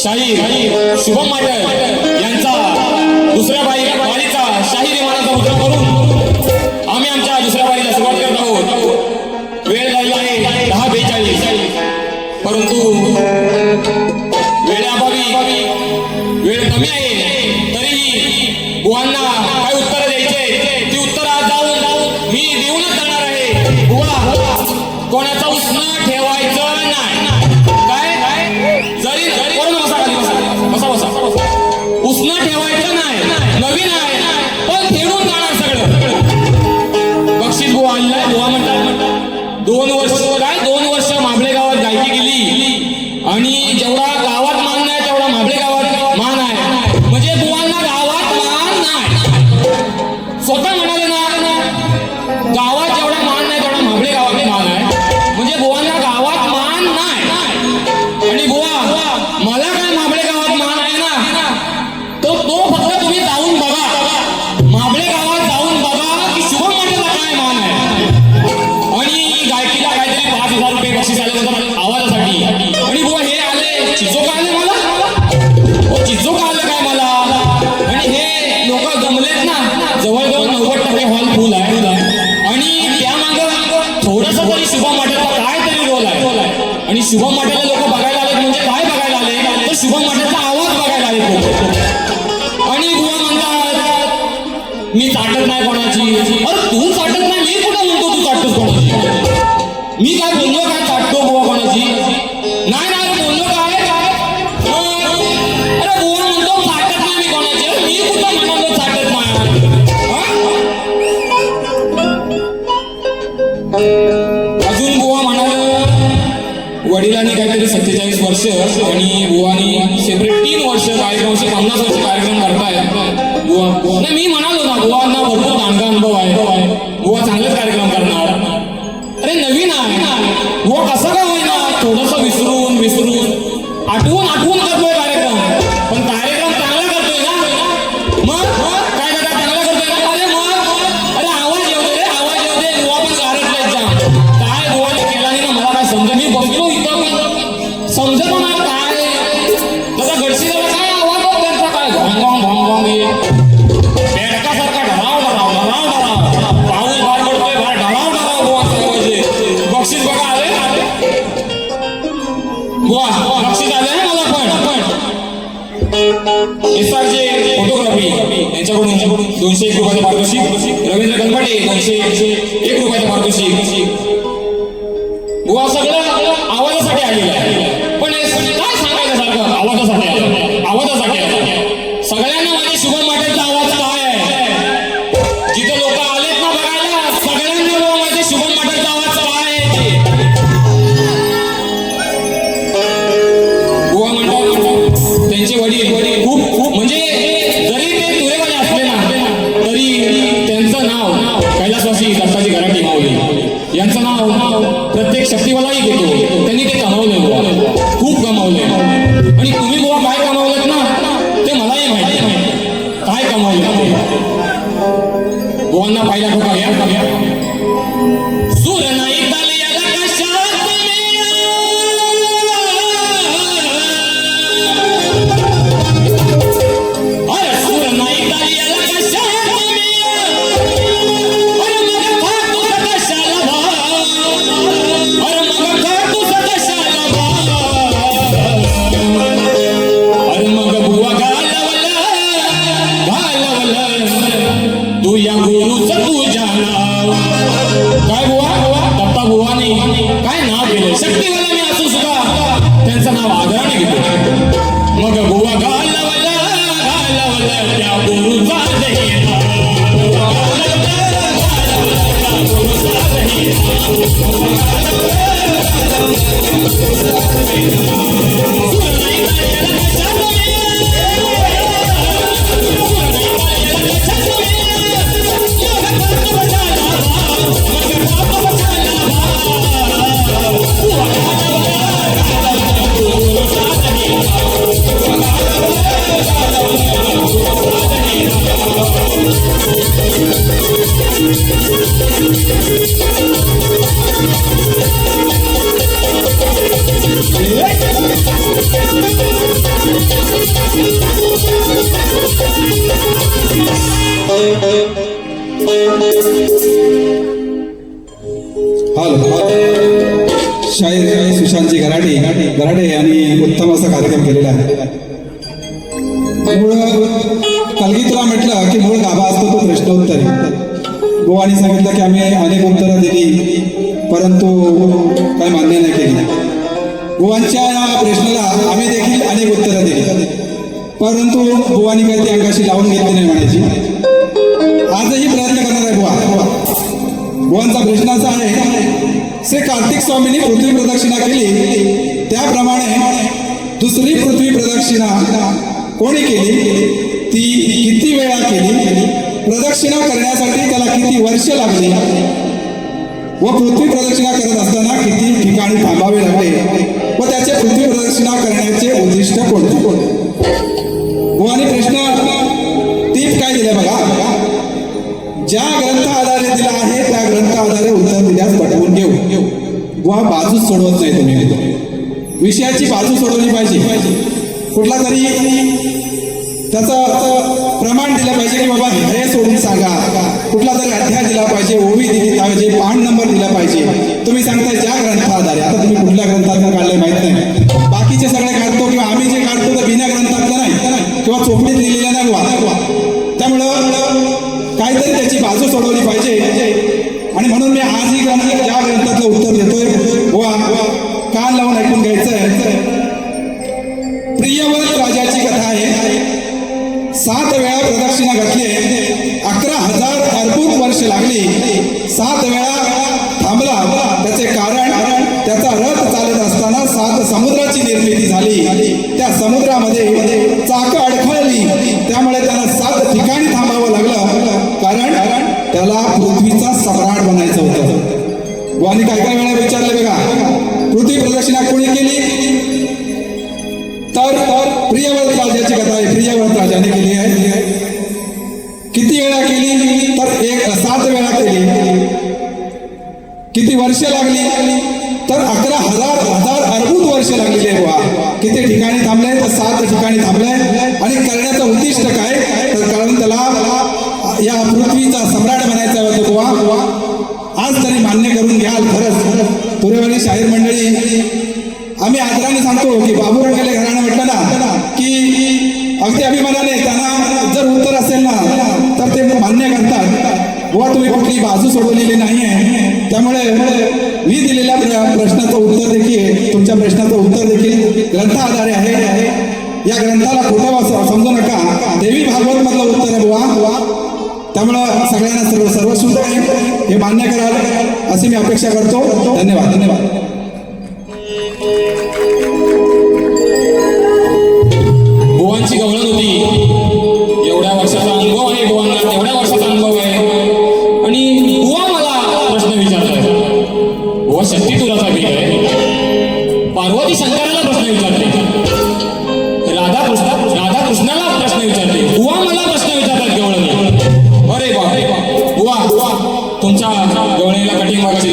शाहीर शुभम माटे यांचा दुसऱ्या बारीचा शाहीर विमानाचा मुद्रा करून आम्ही आमच्या दुसऱ्या बारीला सुरुवात करत आहोत। वेळ झालेला आहे 10:42, परंतु वेळेअभावी वेळ कमी आहे, तरीही बुवांना काय उत्तर द्यायचे ती उत्तर आज जाऊन मी देऊनच जाणार आहे। बुवा, कोणाचा उसनं ठेवायचं नाही, उसनं ठेवायचं नाही, नवीन आहे पण खेळून जाणार सगळं। बक्षीस बुवा आणलाय। बुवा म्हणतात 2 वर्ष माबळे गावात गायकी गेली आणि जेवढा गावात मान नाही तेवढा माबळे गावात मान आहे। म्हणजे बुवांना गावात मान नाही, स्वतः म्हणाले ना, गावात जेवढा मान नाही तेवढा माबळे गावात मान आहे। म्हणजे बुवांना गावात मान नाही। आणि बुवा, मला काय माबळे गावात मान आहे ना, तो फक्त तुम्ही जाऊन बघा, माबळे गावात जाऊन बघा की शुभम माटेला काय मान आहे। आणि गायकीला काहीतरी 5,000 रुपये बक्षीस आले होतं आवाजासाठी। आणि बुवा हे आले, चिचो का आले मला, चिचो का आलं काय मला। आणि हे लोक जमलेत ना, जवळजवळ 90% हॉल फुल आहे आणि त्यामागं थोडंसं तरी शुभम माटेला काय तरी रोल आहे। आणि शुभम माटेला लोक बघायला आले म्हणजे काय बघायला आले, तर शुभम माटेचा आवाज बघायला आले लोक। आणि बुवा म्हणतात मी चाटत नाही कोणाची। अरे तू चाटत नाही, मी कुठं म्हणतो तू चाटतोस कोणाची? मी काय बोललो काय चाटतो बुवा कोणाची? नाही बोललो काय? अरे बुवा म्हणतो चाटत नाही मी कोणाची, मी कुठं म्हणालो चाटत नाही। अजून बुवा म्हणाल वडिलांनी काहीतरी 47 वर्ष आणि बुवानी सेपरेट 3 वर्ष कार्यक्रम, 50 वर्ष कार्यक्रम करतायत बुवा। नाही मी म्हणालो ना, बुवांना भरपूर दांडगा अनुभव आहे, बुवा चांगलेच कार्यक्रम करणार। अरे नवीन आहे बुवा, कसं काय होईना थोडंसं विसरून आठवून करतोय कार्यक्रम, पण कार्यक्रम चांगला करतोय ना। मग काय चांगला करतोय ना, अरे आवाज येऊ दे, आवाज येऊ दे, बुवा पण गारटलाय जाम। काय बुवाने केला नाही ना, मला काय समजा, मी बसलो इथं समजत मला काय त्याचा घडशी काय आवाज त्यांचा काय घोंग बेडकासारखा ढराव पाऊस बार पडतोय, बार ढराव बुवा। बक्षीस बघा आले बुवा, बक्षीस आले ना मला पण। एसआरचे फोटोग्राफी यांच्याकडून 201 रुपयाचं पारितोषिक, रवींद्र गणपटे 201 रुपयाचं पारितोषिक। बुवा सगळं आवाजासाठी आलेलं आहे, पण काय सांगायचं सारखं आवाजासाठी सगळ्यांना माझ्या शुभम माटेचा आवाज काय आहे, जिथे लोक आलेत ना बघायला सगळ्यांना माझ्या शुभम माटेचा आवाज काय आहे। बुवा म्हणतात त्यांचे वडील खूप म्हणजे जरी ते तुरेवाले असले ना, तरी त्यांचं नाव कैलासवासी दत्ताजी गराटे माऊली यांचं नाव प्रत्येक शक्तीवालाही घेतो। त्यांनी ते कमावले बुवा, खूप कमावले। आणि तुम्ही बुवा काय कमावले शाहीर सुशांतजी गराडे यांनी उत्तम असा कार्यक्रम केलेला आहे. मूळ कलगीतला म्हटलं की मूळ गाभा असतो तो प्रश्नोत्तरी. बुवानी सांगितलं की आम्ही अनेक उत्तरं दिली परंतु काही मान्य नाही केली. बुवांच्या या प्रश्नाला आम्ही देखील अनेक उत्तरं दिली परंतु बुवानी काही ती अंगाशी लावून घेतली नाही म्हणायची. आजही प्रयत्न करणार आहे बुवा. बुवांचा प्रश्न असा आहे, श्री कार्तिक स्वामींनी पृथ्वी प्रदक्षिणा केली त्याप्रमाणे दुसरी पृथ्वी प्रदक्षिणा कोणी केली, ती किती वेळा केली, प्रदक्षिणा करण्यासाठी त्याला किती वर्ष लागली व पृथ्वी प्रदक्षिणा करत असताना किती ठिकाणी थांबावे लागले व त्याचे पृथ्वी प्रदक्षिणा करण्याचे उद्दिष्ट कोणते. बुवानी प्रश्न टीप काय दिले बघा. ज्या ग्रंथ आधारे दिला आहे त्या ग्रंथ आधारे उत्तर दिल्यास पटवून घेऊ. बुवा बाजूच सोडवत नाही तुम्ही. विषयाची बाजू सोडवली पाहिजे. कुठला तरी त्याचं प्रमाण दिलं पाहिजे की बाबा हे सोडून सांगा. कुठला तरी अध्याय दिला पाहिजे, ओवी दिली पाहिजे, पान नंबर दिला पाहिजे. तुम्ही सांगताय ज्या ग्रंथ आधारे. आता तुम्ही कुठल्या ग्रंथातून काढले माहित नाही. बाकीचे सगळे काढतो किंवा आम्ही जे काढतो तर बिना ग्रंथातलं नाही किंवा चोपडीत लिहिलेलं नाही बुवा. त्यामुळं काहीतरी त्याची बाजू सोडवली पाहिजे आणि म्हणून मी आजही ज्या ग्रंथातलं उत्तर देतोय बुवा कान लावून ऐकून घ्यायचंय. प्रियव्रत राजाची कथा आहे. 7 वेळा प्रदक्षिणा घातली, 11,000 अर्बुद वर्ष लागली. 7 वेळा थांबला. त्याचे कारण त्याचा रथ चालत असताना 7 समुद्राची निर्मिती झाली. त्या समुद्रामध्ये चाकं अडखळली त्यामुळे त्याला 7 ठिकाणी थांबावं लागलं कारण त्याला पृथ्वीचा सम्राट बनायचं होतं. बुवानी काय काय वेळा विचारले बघा, पृथ्वी प्रदक्षिणा कोणी केली तर प्रियव्रत राजाची कथा आहे. प्रियव्रत राजाने केली आहे. किती वेळा केली तर 7 वेळा केली. किती वर्ष लागली तर 11,000 अर्बुद वर्ष लागलेली आहे बुवा. किती ठिकाणी थांबले तर 7 ठिकाणी थांबले. आणि करण्याचं उद्दिष्ट काय तर कारण त्याला या पृथ्वीचा सम्राट बनायचा होतं बुवा. आज तरी मान्य करून घ्याल. खरंच तुरेवाली शाहीर मंडळी आम्ही आदराने सांगतो की बाबूरंगले घराणं म्हटलं ना की अगदी अभिमानाने त्यांना जर उत्तर असेल ना तर ते मान्य करतात. बुवा तुम्ही कुठली बाजू सोडवलेली नाही आहे. त्यामुळे मी दिलेल्या प्रश्नाचं उत्तर देखील तुमच्या प्रश्नाचं उत्तर देखील ग्रंथ आधारे आहे. या ग्रंथाला खोटं समजू नका. देवी भागवत मधलं उत्तर आहे बुवा. त्यामुळं सगळ्यांना सर्वश्रुत आहे हे मान्य कराल अशी मी अपेक्षा करतो. धन्यवाद. बुवांची गवळण होती. एवढ्या वर्षाचा अनुभव आहे बुवांना, तेवढ्या वर्षाचा अनुभव आहे. आणि बुवा मला प्रश्न विचारतात. बुवा शक्ती तुलाचा भीत आहे. पार्वती शंकराला प्रश्न विचारते. राधा कृष्णाला प्रश्न विचारते. बुवा मला प्रश्न विचारतात गवळणी. अरे बाप बुवा तुमच्या गवळणीला कटिंग मागायची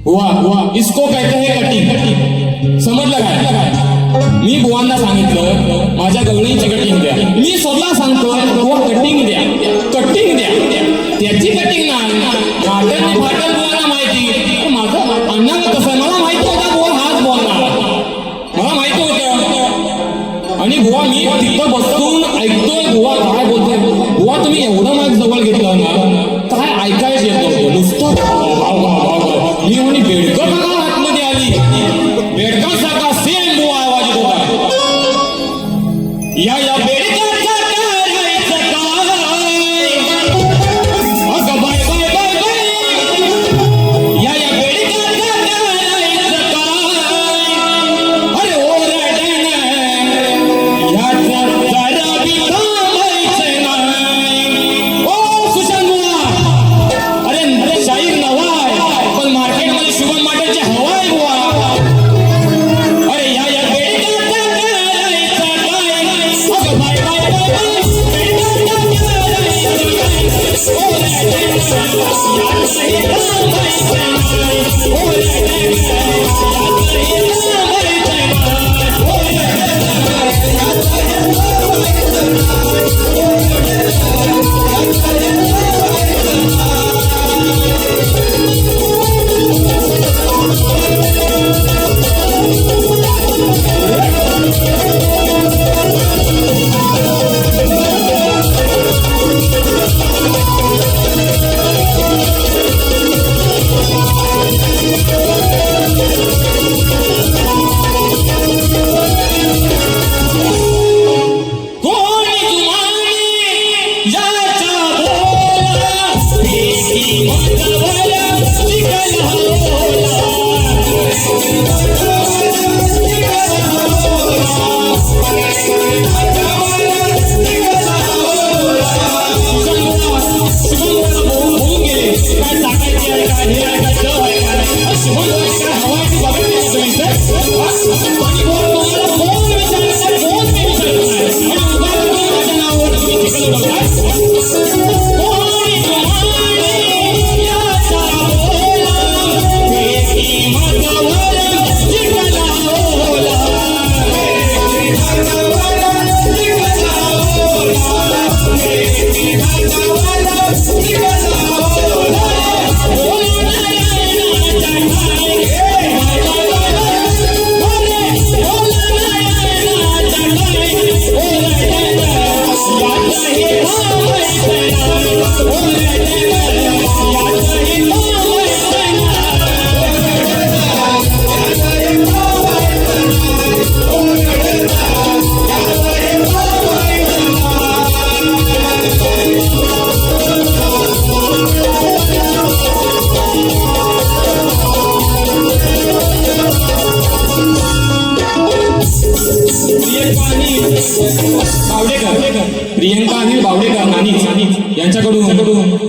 वाह इसको कहते हैं कटिंग. समजलं काय? मी बुवांना सांगितलं माझ्या गवळीची कटिंग द्या. मी स्वतः सांगतो बुवा कटिंग द्या, कटिंग द्या. त्याची कटिंग नाही फाटल बुवाला माहिती. पण माझं अण्णा कसं आहे, मला माहिती होता बुवा हाच बोलणार, मला माहिती होतं. आणि बुवा मी तिथं बसून ऐकतोय बुवा काय बोलतोय. बुवा तुम्ही एवढं माझ्या जवळ घेतलं ना काय ऐकायचं येत नव्हतं, नुसतं मी म्हणे बेडकर मला आतमध्ये आली. बेडकर सारखा सेम बुवा आवाज येत होता. या बेडकरचा करायचं काय? अगं बाय बाय बाय बाय. या बेडकरचा करायचं काय? अरे ओरडण याचं जरा बी थांबायचं नाही. ओ सुशांत बुवा, अरे शाहीर नवा आहे पण मार्केटमध्ये शुभम माटेची हवा आहे बुवा. अरे या बेडकरचा करायचं काय? अगं बाय बाय बाय बाय. बेडकरचा करायचं काय? ओरडण याचं हे थांबायचं नाही. ओरडण याचं हे थांबायचं नाही. कोणी जुमानी याचा बोला प्रीती मतवला चिकन होला. बोलून गेले काय टाकायचे आहे काय हे आहे काय जव आहे काय शुभम काय हवा आहे ती बघायला तुम्ही सर. आणि तुम्हाला कोण विचारणार कोण मी विचारणार आणि उभा करून माझ्या नावावर तुम्ही चिकन उडवताय. कोणी जुमानी याचा बोला प्रीती मतवला चिकन होला. प्रियंका अनिल बावडेकर नानी यांच्याकडून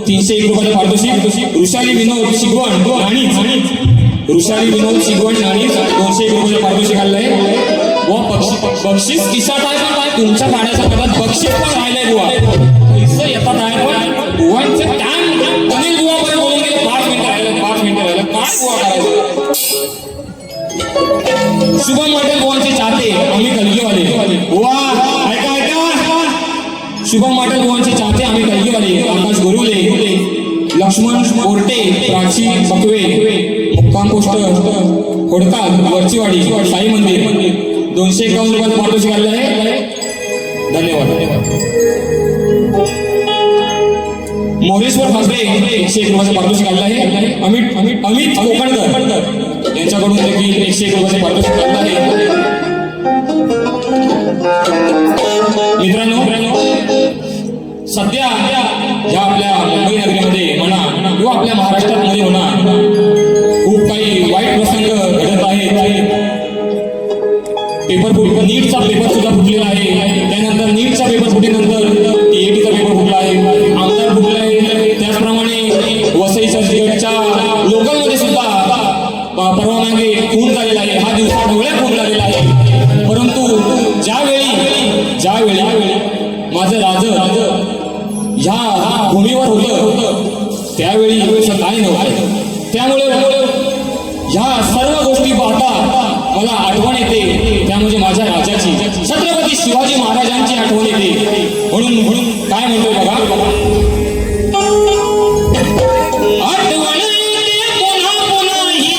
301 रुपयाचे पारितोषिक. ऋषाली विनोद शिगवण नाणी. ऋषाली विनोद शिगवण नाणी 201 रुपयाचे पारितोषिक आलंय. व बक्षीस किशात आहे पण काय तुमच्या गाड्याचा कदाच बक्षीस पण राहिलंय बुवा. पैसे येतात आहे पण बुवांचे टाइम अनिल बुवा पण बोलून गेले 5 मिनिटं राहिलं काय बुवा करायचं. शुभम मॉडेल बुवांचे चाहते आम्ही कलगीवाले बुवा ऐका शुभम मॉडेल बुवांचे चाहते आम्ही कलगीवाले. आकाश गुरुले, लक्ष्मण कोरटे, प्राची बकवे, मुक्काम पोस्ट खोडकाल, वरचीवाडी, साई मंदिर 251 रुपयाचं पारितोषिक आलेलं आहे. धन्यवाद. मोरेश्वर फासरे 101 रुपयाचं पारितोषिक आलेलं आहे. अमित कोकणकर यांच्याकडून देखील 101 रुपयाचे पारितोषिक आलेलं आहे. मित्रांनो सध्या या आपल्या मुंबई नगरीमध्ये म्हणा आपल्या महाराष्ट्रात मध्ये होणार खूप काही वाईट प्रसंग घडत आहेत. नीटचा पेपर सुद्धा फुटलेला आहे. त्यानंतर नीटचा पेपर फुटल्यानंतर टीएटीचा पेपर फुटला आहे, आमदार फुटला आहे. त्याचप्रमाणे वसई चर्चगेटच्या लोकलमध्ये सुद्धा परवा मागे खून झालेला आहे. हा दिवसा ढवळ्या खून झालेला आहे. परंतु ज्यावेळी माझं राज ह्या भूमीवर होतं त्यावेळी असं काय नव्हतं. त्यामुळे ह्या सर्व गोष्टी पाहता मला आठवण येते, त्या म्हणजे माझ्या राजाची, छत्रपती शिवाजी महाराजांची आठवण येते. म्हणून काय म्हणतोय बघा, आठवण येते पुन्हा पुन्हाही,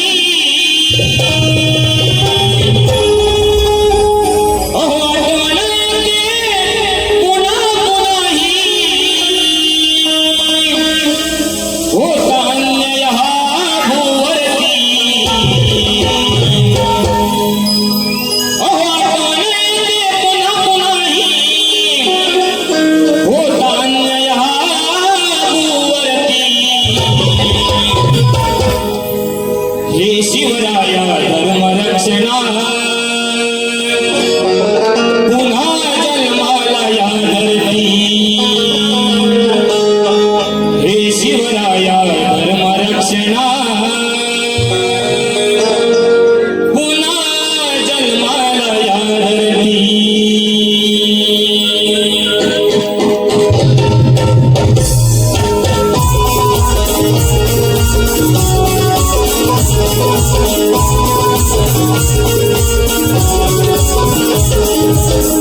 अहो आठवण येते पुन्हा पुन्हाही, होता अन्याय हा भूवरती, अहो आठवण येते पुन्हा पुन्हाही, होता अन्याय हा भूवरती, हे शिवराया धर्मरक्षणा पुन्हा जन्माला या धरती, हे शिवराया धर्मरक्षणा पुन्हा जन्माला या धरती.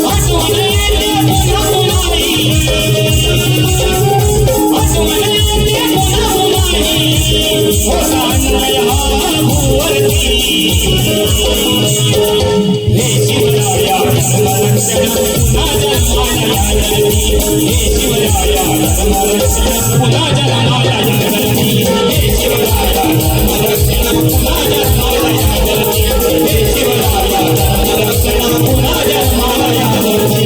आठवण येते पुन्हा पुन्हाही, आठवण येते पुन्हा पुन्हाही, होता अन्याय हा भूवरती, हे शिवराया धर्मरक्षण पुन्हा जन्माला या धरती, हे शिवराया धर्मरक्षण पुन्हा जन्माला या धरती, हे शिवराया धर्मरक्षण पुन्हा जन्माला या धरती, हे शिवराया धर्मरक्षण पुन्हा जन्माला या धरती.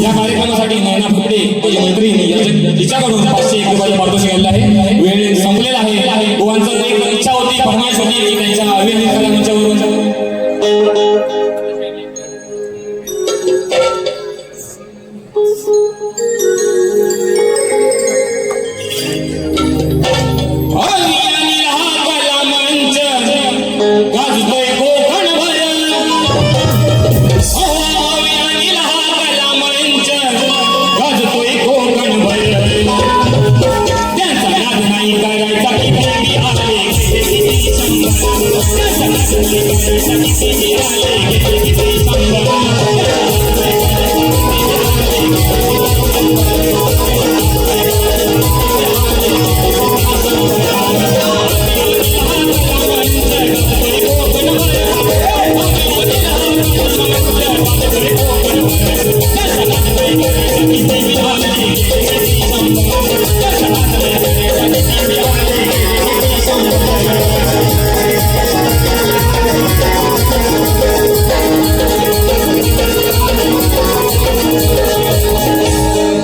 या कार्यक्रमासाठी नयना फुगडे मैत्रीण तिच्याकडून 501 रुपयाचे पारितोषिक आलेलं आहे. वेळ संपलेला आहे. गोवांचं एक इच्छा होती, फरमाईश होती की त्यांच्या अभिनंदन करा मंचावरून. गाजतोय कोकणभर, गाजतोय कोकणभर, त्यांचा नाद नाही करायचा की बेबी आले किती शंभर, त्यांचा नाद नाही करायचा की बेबी आले किती शंभर.